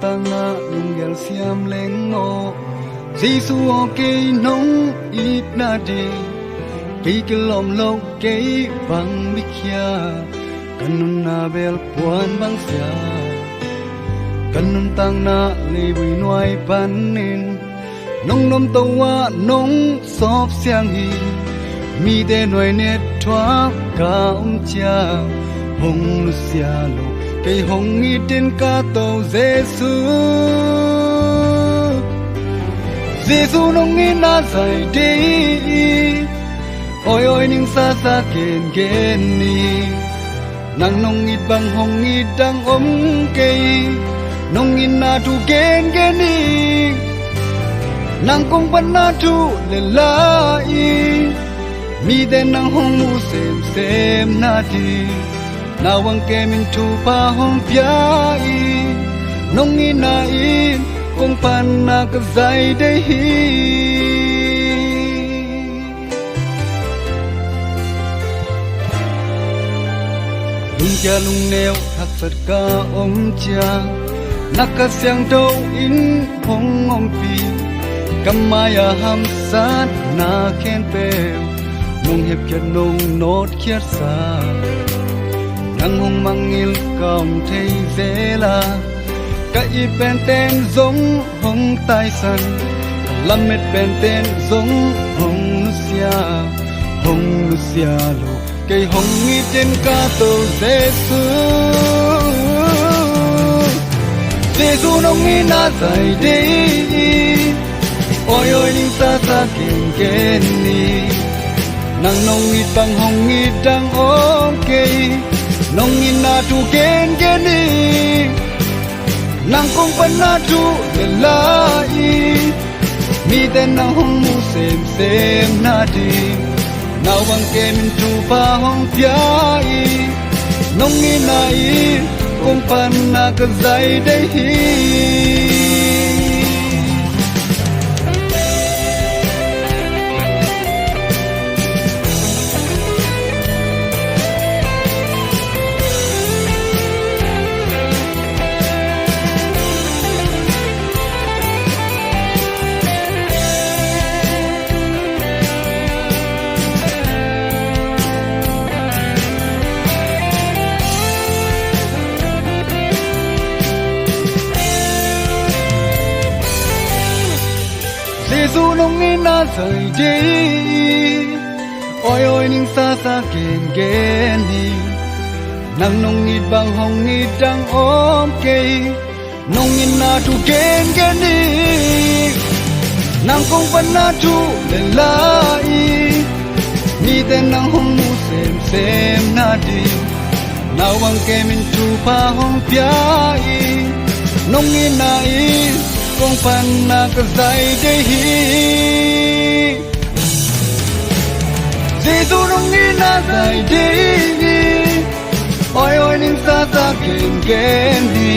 tăng na lung gel siam leng o Giêsu o ke nong ít na đi Pi ke lom lo ke bang mi kia Kanun na bel puan bang sia Kanun tăng na le bui nuai pan nin Nong nom tàu wa nong sop siang hi Mi de nuai net thoa ka cha Hong lu sia lo cây hồng nghi trên ca tàu Giêsu Giêsu nông nghi na dài đi ôi ôi nhưng xa xa kền kền ni nàng nông nghi bằng hồng nghi đang ôm cây nông nghi na tu kền kền ni nàng cũng vẫn na tu lên lại mi den nàng hồng mu xem na đi nào ang kemin tu pa hong piai nong inain kung pan na kazay dehi lung cha lung neo thak sat ka om cha nakasyang do in hong om pi kamaya ham sat na ken pe nong hep kya nong not kya sa Nang hong mangil cầm thấy dễ là Cả ít bên tên giống hong tai sân Lâm mệt bên tên giống hong Lucia lô Cây hong nghi trên ca tàu Giêsu Giêsu nông nghi na dài đi ôi ôi nhưng xa xa kền kền ni Nang nông nghi bằng hong nghi đang ôm cây nông in na tu ken ken ni nang kong pan na tu le lai mi den nang hong mu sem na di naw bang kem tu pa hong piai nông in na i kong pan na ka zai dei hi Giêsu nông nghi na dài đi ôi ôi nhưng xa xa kền kền đi nang nông nghi bằng hồng nghi đang ôm cây nông nghi na tu kền kền đi nang kong pan na tu lên lại mi tên nang hong mu xem na đi nào bằng kem min tu pa hong piai nông nghi na i kong pan na ka zai dehi Giêsu nong nghi na zai dehi ôi ôi ning sa sa ken ken đi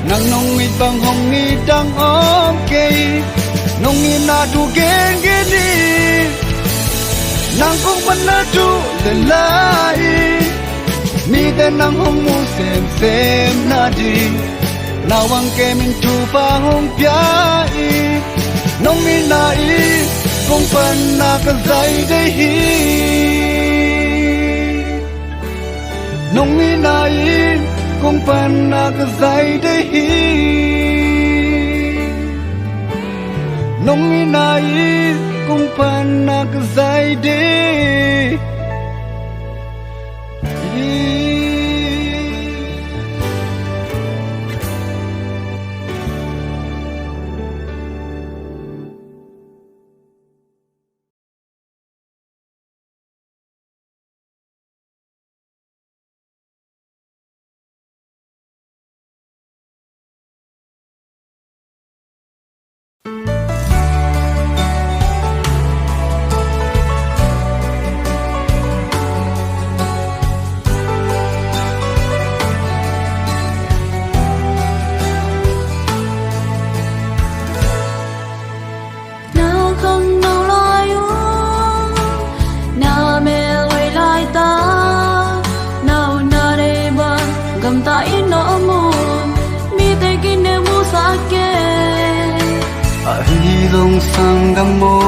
nang nong nghi bang hong nghi đang ôm cây nong nghi na tu ken ken đi nang kong pan na tu lên lại mi tên nang hong mu xem na đi nào bằng kem min tu pa hong piai nong mi na i kong pan na ka zai dei hi nong mi na i kong pan na ka zai dei hi nong mi na i kong pan na ka zai dei dòng sang đăng mô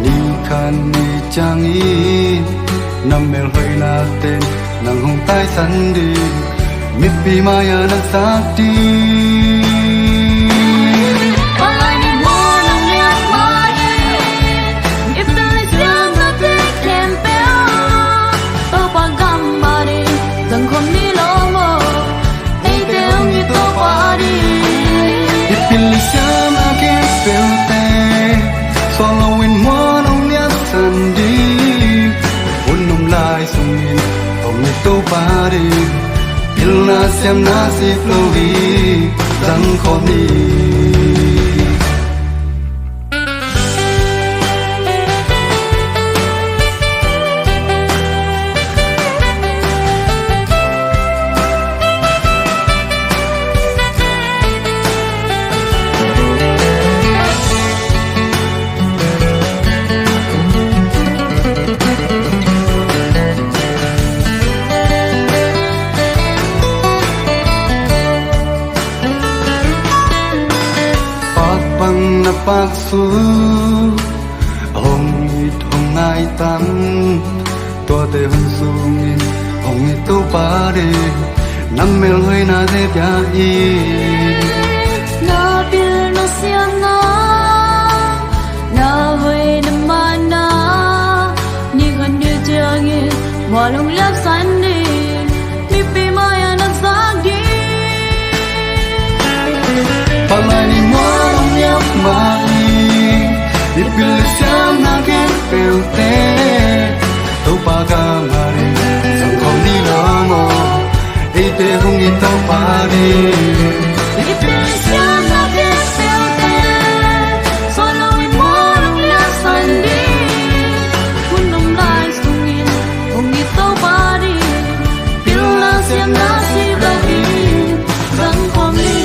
ni khan ni chang y nam mel hơi na tên nàng hồng tai săn đi mít bi maya nang sắc đi Following one on the Sunday, one of lies on me, on me to party. Illa sem nasi flowi, dang khoni. Bang na paksu hong it hong ngai tam tua te hong sungin hong it tu pa de nam mel hơi na de pya i na bil na siam na hơi na mana ni kan de jang e walong lap san ni mi pe maya na sang di palani mo mai ipil siam na ken pelte to paga mare sang khom ni lo mo ite hong ni to pa di ipil siam na ken pelte solo in morning la sandi kunong lai sungin hong ni to pa di pil na siam na si ba di sang khom ni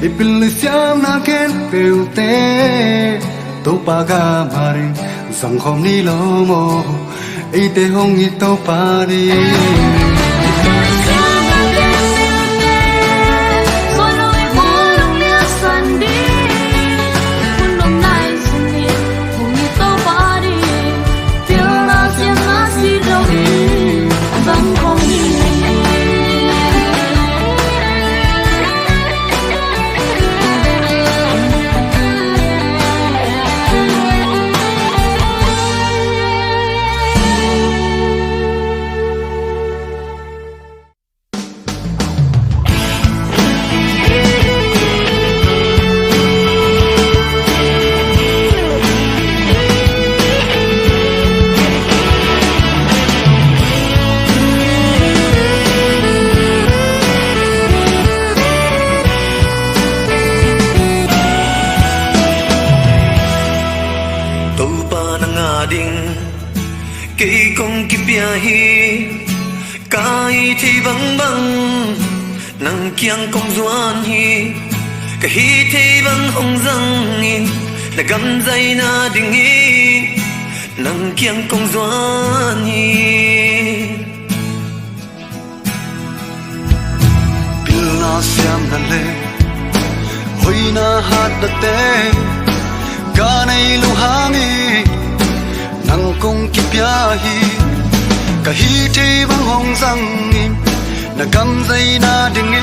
ipil siam na ken pelte to paga mare sang khom ni lo mo ite hong ni to pa di cây con kịp bia hi kai thì băng băng nang kiang công duan hi cái hi thì băng hồng răng hi là gam dây na đình hi nang kiang công duan hi pil na siam na le hoi na hat da te ga nei lu hangi nang kong ki pya hi ka hi te bang hong sang ni na gam dai na ding ni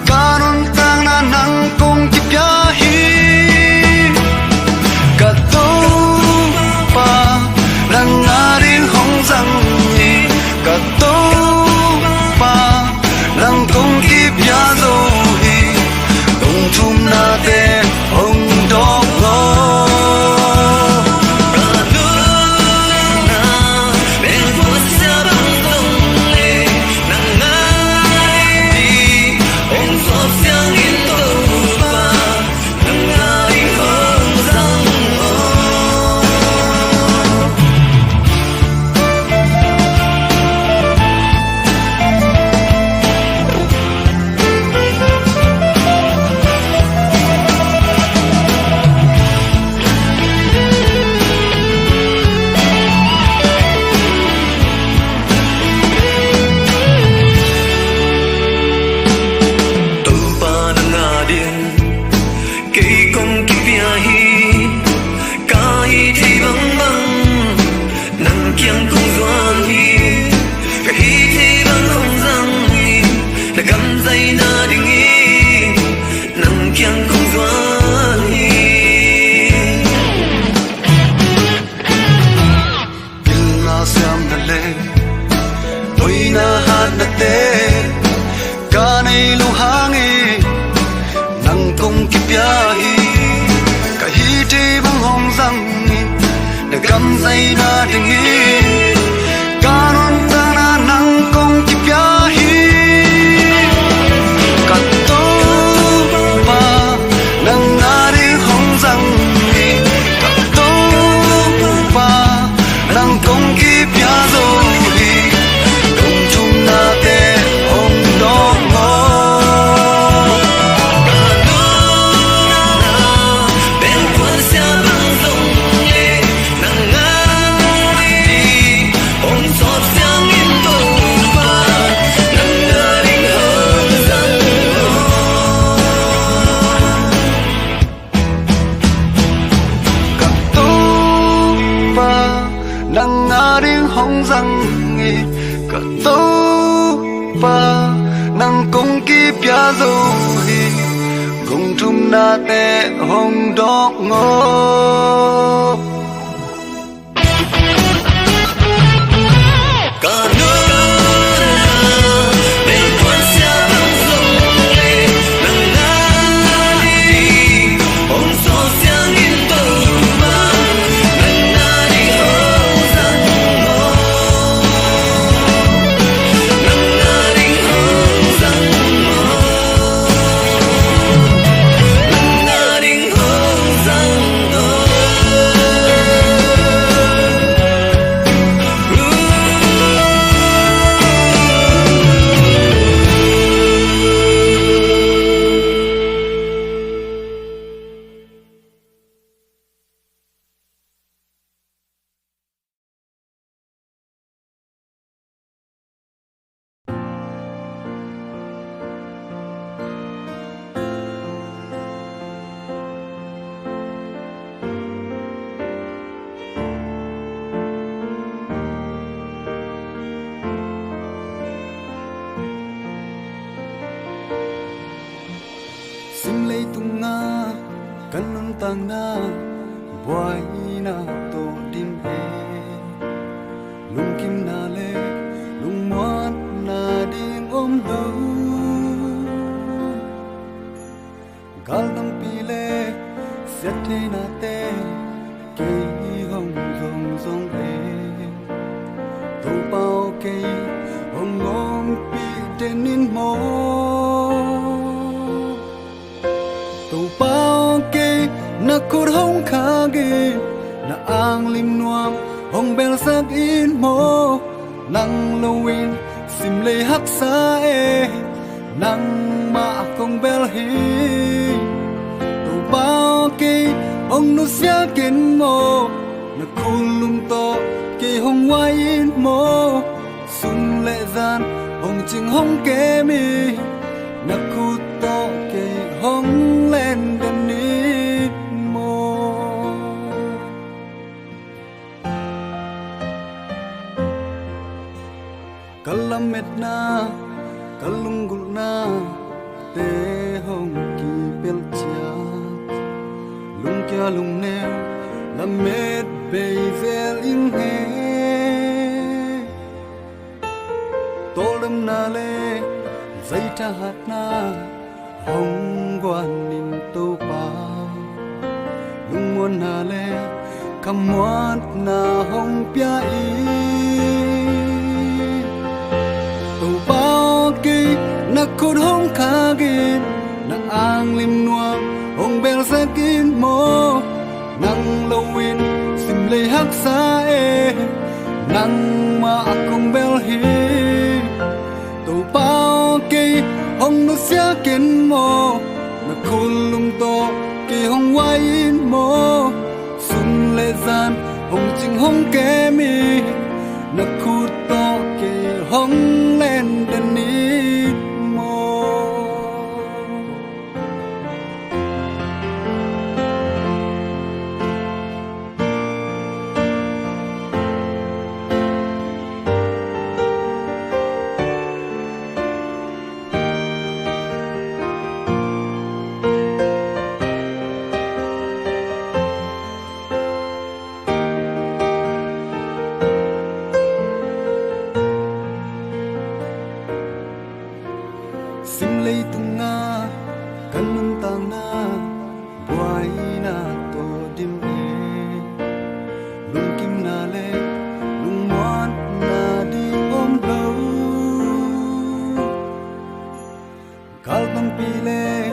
ka non tang na nang kong ki pya hi ka to pa rang na rin hong sang ni ka to pa rang kong ki pya zo hi dong thum na te hong dog lo sang na gam say na dingi kanon sana nang kong tipya hi kat to pa nang nari hong sang ni kat to pa nang kong kipya zo hi kong chung na te hong dong mo nang aring hong răng nghi cả tô pa nang kong ki pya zo hi kong thum na te hong dok ngo sim lei tung nga kan nang tang na boy na to dim he lung kim na le lung moan na ding lo gal dam pi le set the na te ki hong zong zong he to pao ke hong ngom pi tenin mo tàu bao kê na cột hông khá ghê na ang lim nuam hong bel sắc in mo nang lâu in sim lê hắc sa e nang ma kong bel hi tàu bao kê hong nu sia ken mo na kulum to kê hong wai in mo sun lệ gian hong ching hong kê mi na khu to kê hong lên đến nít mô kalam met na kalung gul na te hong ki pel cha lung kya lung ne la met be vel in he tolum na le zai ta hat na hong quan nin tô pa lung muôn na le kam muat na hong pia i tô bao ki na cột hong kha gin na ang lim nuam hong bel sa kin mo nang lowin sim lei hak sa e nang ma akong bel hi tô bao ki hong nu sia ken mo na kulum to ki hong wai in mo sun le zan hong ching hong ke mi na khu to ki hong len den nit mo pi lê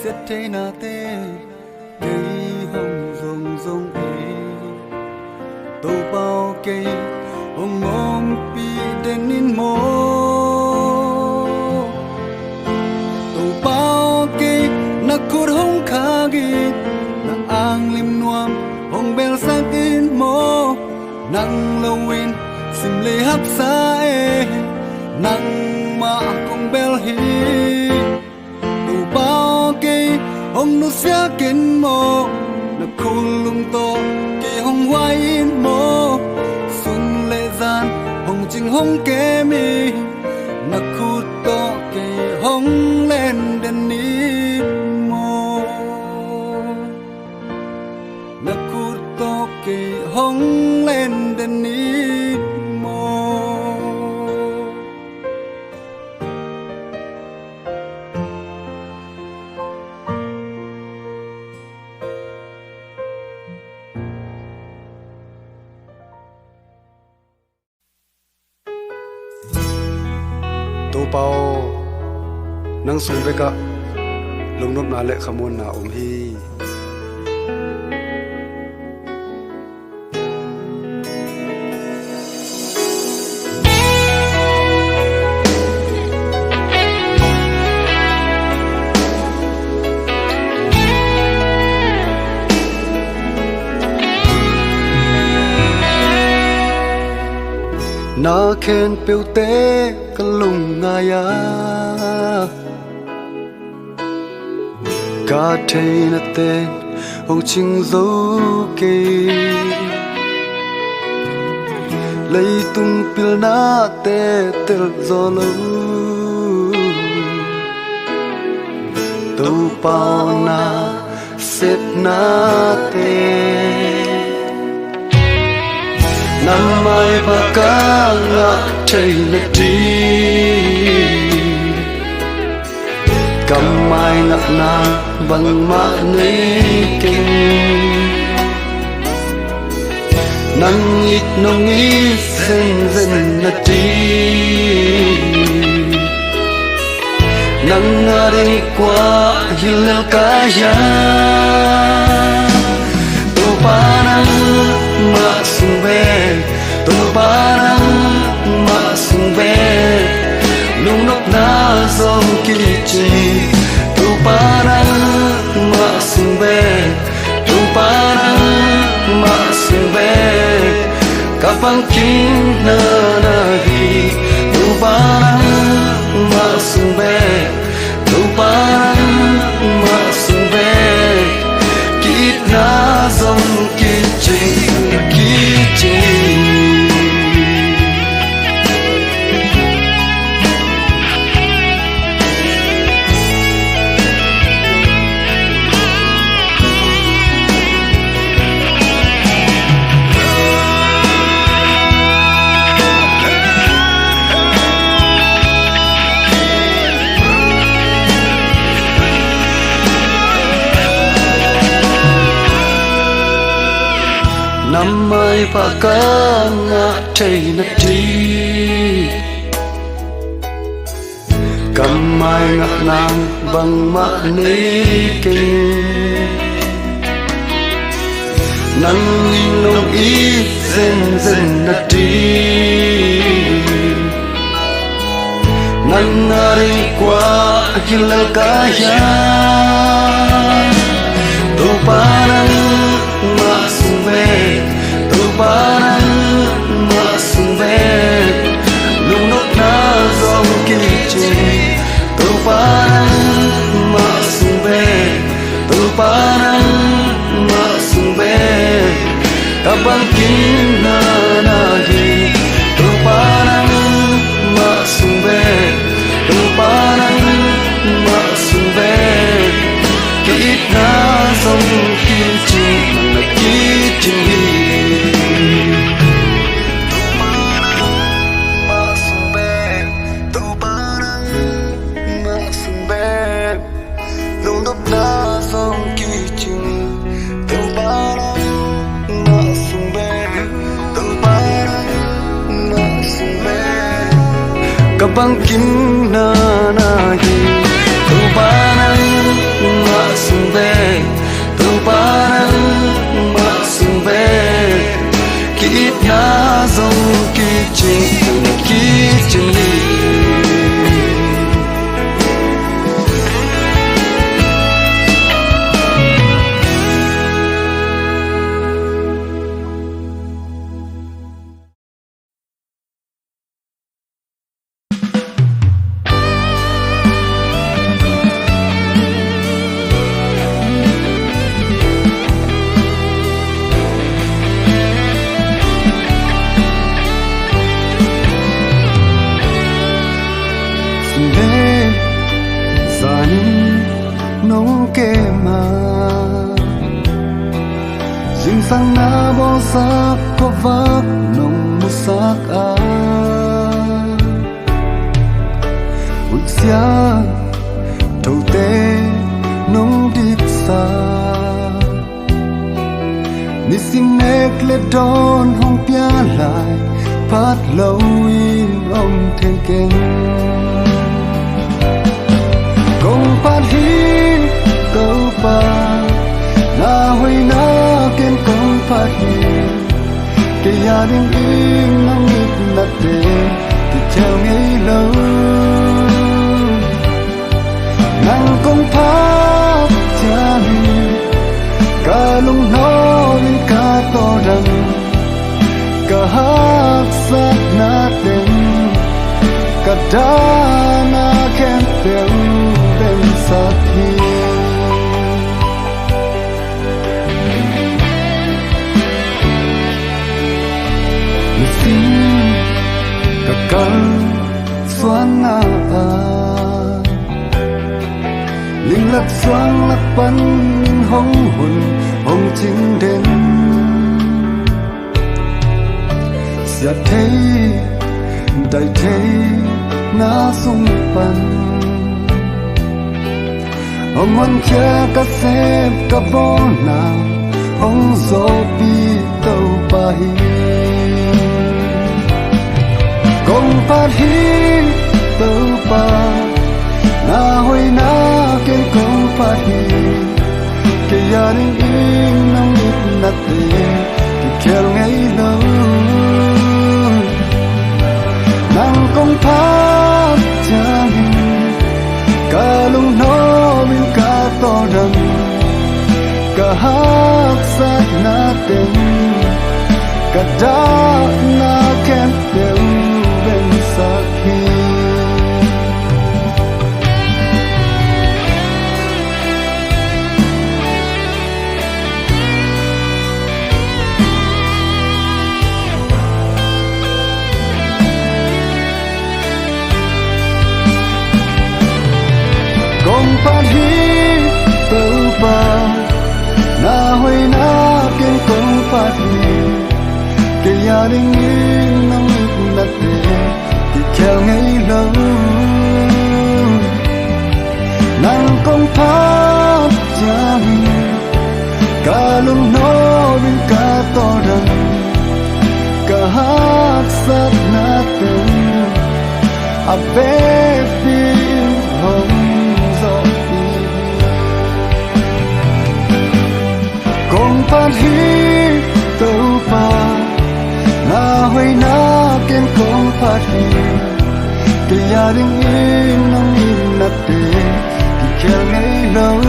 xét thế na tê cây hồng rồng rồng ý tô bao cây hồng ôm pi đến in mô tô bao cây na cột hồng khá ghi na ang lim nuam hồng bel sang in mô nang lawin sim lê hấp sa e nang ma kong bel hi tu bao cây hong nu sia ken mo na khulung to ke hong wai in mo sun le zan hong jing hong ke mi na khu to ke hong len den ni mo na khu to ke hong len den ni tô bao nang sung beka lung nop na le khamun na hi na khen piu te ka lung nga ya ka thei na ten hong ching zo ke lấy tung pil na te tel zo lo tu pao na set na te nam mai ba ka nga thei na ti kam mai ngak na bang ma nei king nang it nong i sen zen na ti nang ari kwa hil ka ya tu pa nang ma sung ve tu pa nang ma sung ve lung nop na zong ki chi tu pa nang ma sung ve tu pa nang ma sung ve kapang kin na na hi tu pa nang ma sung ve tu pa nang ma sung ve kit na zong ki chi ki chi nam mai pa ka nga thei na ti kam mai ngak nang bang ma nei king nang nong i zen zen na ti nang ari kwa hil ka ya tu pa nang ma sung ve tu pa nang ma sung ve lung nop na zong ki chi tu pa nang ma sung ve tu pa nang ma sung ve ka bang kin na na hi tu pa nang ma sung ve tu pa nang ma sung ve kit na zong ki chi na ki chi ma sung ve tu pa nang ma sung ve lung nop na zong ki chi tu pa nang ma sung ve tu pa nang ma sung ve ka bang kim na na hi tu pa sang na bo sak ko vak nong musak a ut sia thâu te nong dik sa ni sim nek le don hong pia lại phát lâu in ông thêm kinh công phát hi câu pa na huy na kiên công phát hi cái gia đình im nắng ít nát tê thì theo ngày lâu nàng công phát cha hi cả lung nó in cả to đằng cả hát sát na tên cả đá na khen tên bên sát hi mình xin cả căn xoan na linh lạc xoan lạc bắn hong hồn hong chính đến sẽ thấy đại thấy na sung pan ông ăn kia cả xếp cả bó nào ông gió bi tàu ba hi công phát hi tàu ba na hồi na kiên công phát hi cái gia đình im nắng ít nát tê thì khéo ngày lâu nàng công phát cha hi cả lung nó bin cả to đằng cả hát sát na tên cả đá na khen đều bên sát hi công phát hi tàu ba na hồi na kiên công phát hi cái gia đình in nắng ít nát tê thì theo ngày lâu nàng công phát cha hi cả lung nó bin cả to đằng cả hát sát na tên a baby home công phát hi tàu pa na huy na kiên công phát hi cái gia đình im nắng im nát tê thì khéo ngày lâu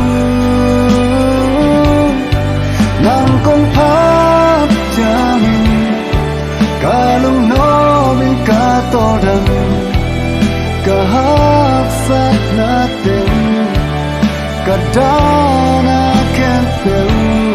nàng công phát cha hi cả lung nó bin cả to đằng cả hát sát na tên cả đá na khen tên